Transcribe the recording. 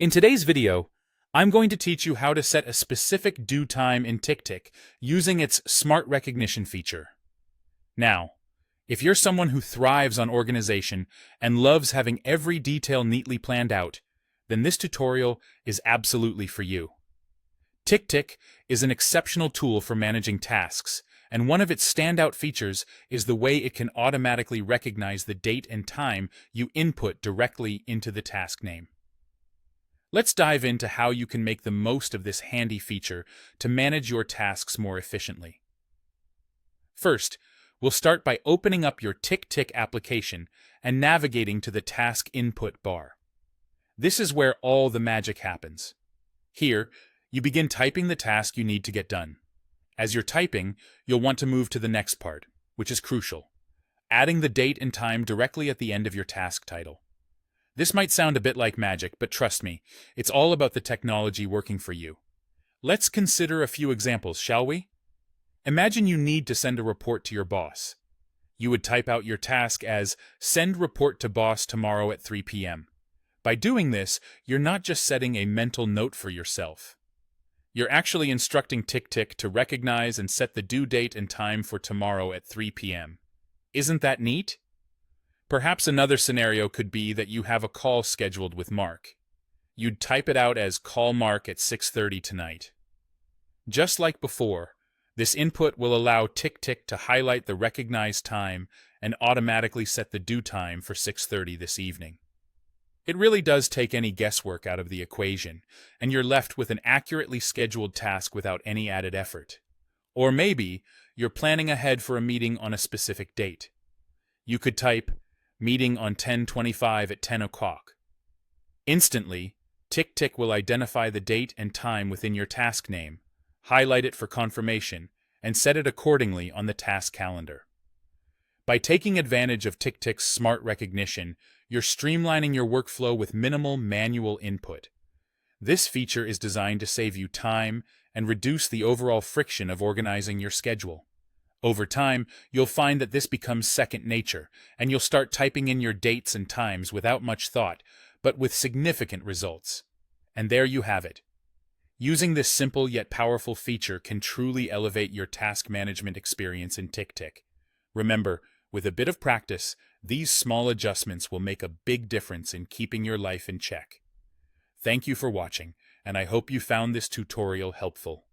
In today's video, I'm going to teach you how to set a specific due time in Ticktick using its smart recognition feature. Now, if you're someone who thrives on organization and loves having every detail neatly planned out, then this tutorial is absolutely for you. Ticktick is an exceptional tool for managing tasks, and one of its standout features is the way it can automatically recognize the date and time you input directly into the task name. Let's dive into how you can make the most of this handy feature to manage your tasks more efficiently. First, we'll start by opening up your Ticktick application and navigating to the task input bar. This is where all the magic happens. Here, you begin typing the task you need to get done. As you're typing, you'll want to move to the next part, which is crucial: adding the date and time directly at the end of your task title. This might sound a bit like magic, but trust me, it's all about the technology working for you. Let's consider a few examples, shall we? Imagine you need to send a report to your boss. You would type out your task as "Send report to boss tomorrow at 3 p.m." By doing this, you're not just setting a mental note for yourself. You're actually instructing Ticktick to recognize and set the due date and time for tomorrow at 3 p.m. Isn't that neat? Perhaps another scenario could be that you have a call scheduled with Mark. You'd type it out as "Call Mark at 6:30 tonight." Just like before, this input will allow Ticktick to highlight the recognized time and automatically set the due time for 6:30 this evening. It really does take any guesswork out of the equation, and you're left with an accurately scheduled task without any added effort. Or maybe you're planning ahead for a meeting on a specific date. You could type "Meeting on 10/25 at 10 o'clock." Instantly, Ticktick will identify the date and time within your task name, highlight it for confirmation, and set it accordingly on the task calendar. By taking advantage of Ticktick's smart recognition, you're streamlining your workflow with minimal manual input. This feature is designed to save you time and reduce the overall friction of organizing your schedule. Over time, you'll find that this becomes second nature, and you'll start typing in your dates and times without much thought, but with significant results. And there you have it. Using this simple yet powerful feature can truly elevate your task management experience in Ticktick. Remember, with a bit of practice, these small adjustments will make a big difference in keeping your life in check. Thank you for watching, and I hope you found this tutorial helpful.